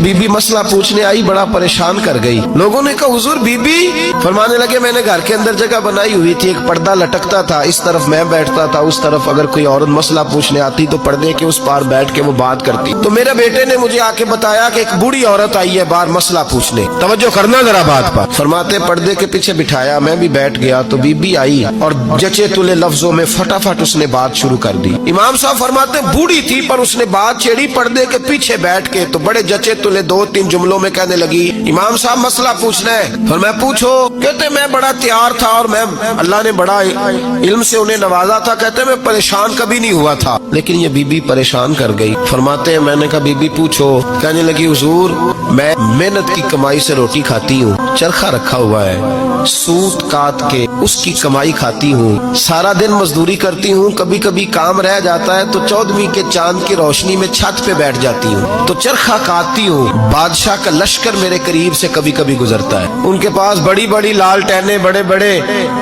बीबी मसला पूछने आई, बड़ा परेशान कर गई। लोगों ने कहा हुजूर बीबी? फरमाने लगे मैंने घर के अंदर जगह बनाई हुई थी, एक पर्दा लटकता था, इस तरफ मैं बैठता था, उस तरफ अगर कोई औरत मसला पूछने आती तो पर्दे के उस पार बैठ के वो बात करती। तो मेरे बेटे ने मुझे आके बताया कि एक बूढ़ी औरत आई है बाहर मसला पूछने, तवज्जो करना जरा बात पर। फरमाते पर्दे के पीछे बिठाया, मैं भी बैठ गया तो बीबी आई और जचे तुले लफ्जों में फटाफट उसने बात शुरू कर दी। इमाम साहब फरमाते बूढ़ी थी पर उसने बात छेड़ी पर्दे के पीछे बैठ के, तो बड़े जचे तुले 2-3 जुमलों में कहने लगी इमाम साहब मसला पूछना है। फिर मैं पूछो? कहते मैं बड़ा तैयार था और मैं अल्लाह ने बड़ा इल्म से उन्हें नवाजा था। कहते मैं परेशान कभी नहीं हुआ था, लेकिन ये बीबी परेशान कर गई। फरमाते हैं मैंने कहा बीबी पूछो? कहने लगी हुजूर मैं मेहनत की कमाई से रोटी खाती हूँ, चरखा रखा हुआ है, सूत काट के उसकी कमाई खाती हूँ, सारा दिन मजदूरी करती हूँ, कभी कभी काम रह जाता है तो 14वीं के चांद की रोशनी में छत पे बैठ जाती हूँ, तो चरखा काटती हूँ। बादशाह का लश्कर मेरे करीब से कभी कभी गुजरता है, उनके पास बड़ी बड़ी लालटेनें, बड़े बड़े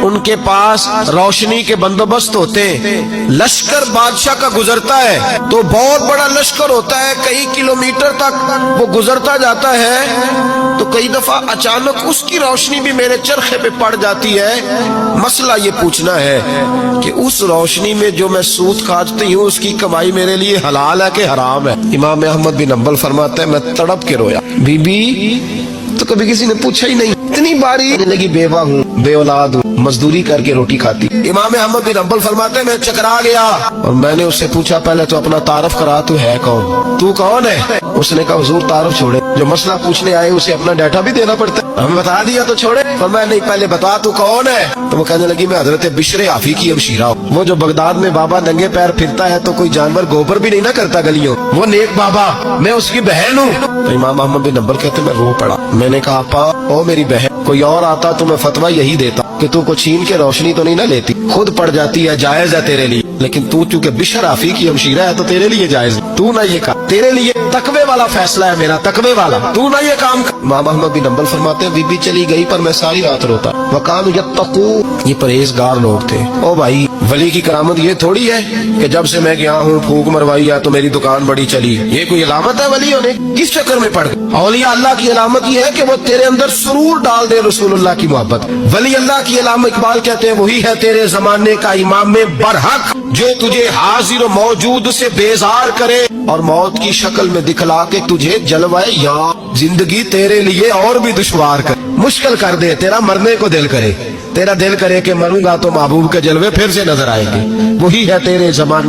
उनके पास रोशनी के बंदोबस्त होते हैं। लश्कर बादशाह का गुजरता है तो बहुत बड़ा लश्कर होता है, कई किलोमीटर तक वो गुजरता जाता है, तो कई दफा अचानक उसकी रोशनी भी मेरे चरखे पे पड़ जाती है। मसला ये पूछना है कि उस रोशनी में जो मैं सूत काटती हूँ उसकी कमाई मेरे लिए हलाल है कि हराम है? इमाम अहमद बिन हंबल फरमाते हैं मैं तड़प के रोया। बीबी तो कभी किसी ने पूछा ही नहीं, इतनी बारी लगी बेवा हूँ, बे औलाद हूँ, मजदूरी करके रोटी खाती। इमाम अहमद बिन हंबल फरमाते हैं मैं चकरा गया और मैंने उससे पूछा पहले तो अपना तारफ करा, तू है कौन, तू कौन है? उसने कहा हुजूर तारफ छोड़े, जो मसला पूछने आए उसे अपना डाटा भी देना पड़ता है, हमें बता दिया तो छोड़े। फरमाया नहीं पहले बता तू कौन है? तो वो कहने लगी मैं हजरत बिशर आफी की हमशीरा हूँ, वो जो बगदाद में बाबा नंगे पैर फिरता है तो कोई जानवर गोबर भी नहीं ना करता गलियों, वो नेक बाबा, मैं उसकी बहन हूँ। तो इमाम अहमद बिन हंबल कहते मैं रो पड़ा। मैंने कहा आपा ओ मेरी बहन, कोई और आता तो मैं फतवा यही देता कि तू को छीन के रोशनी तो नहीं ना लेती, खुद पड़ जाती है, जायज है तेरे लिए, लेकिन तू चूंकि बिशर आफी की हमशीरा है तो तेरे लिए जायज, तू ना ये कर, तेरे लिए तकवे वाला फैसला है मेरा, तकवे वाला, तू ना ये काम कर। इमाम अहमद बिन हंबल फरमाते हैं बीबी चली गई पर मैं सारी रात रोता। वकान यत्तकू, ये परहेजगार लोग थे। ओ भाई वली की करामत ये थोड़ी है कि जब से मैं गया हूँ फूक मरवाई है तो मेरी दुकान बड़ी चली, ये कोई अलामत है वली होने? किस चक्कर में पड़ गए? औलिया अल्लाह की अलामत ये है कि वो तेरे अंदर सुरूर डाल दे रसूलुल्लाह की मोहब्बत। वली अल्लाह की अलामत इकबाल कहते हैं वही है तेरे जमाने का इमाम में बरहक, जो तुझे हाजिर मौजूद से बेजार करे और मौत की शक्ल में दिखला के तुझे जलवाए या जिंदगी तेरे लिए और भी दुश्वार कर, मुश्किल कर दे, तेरा मरने को दिल करे, तेरा दिल करे कि मरूंगा तो महबूब के जलवे फिर से नजर आएंगे। वही है तेरे जमाने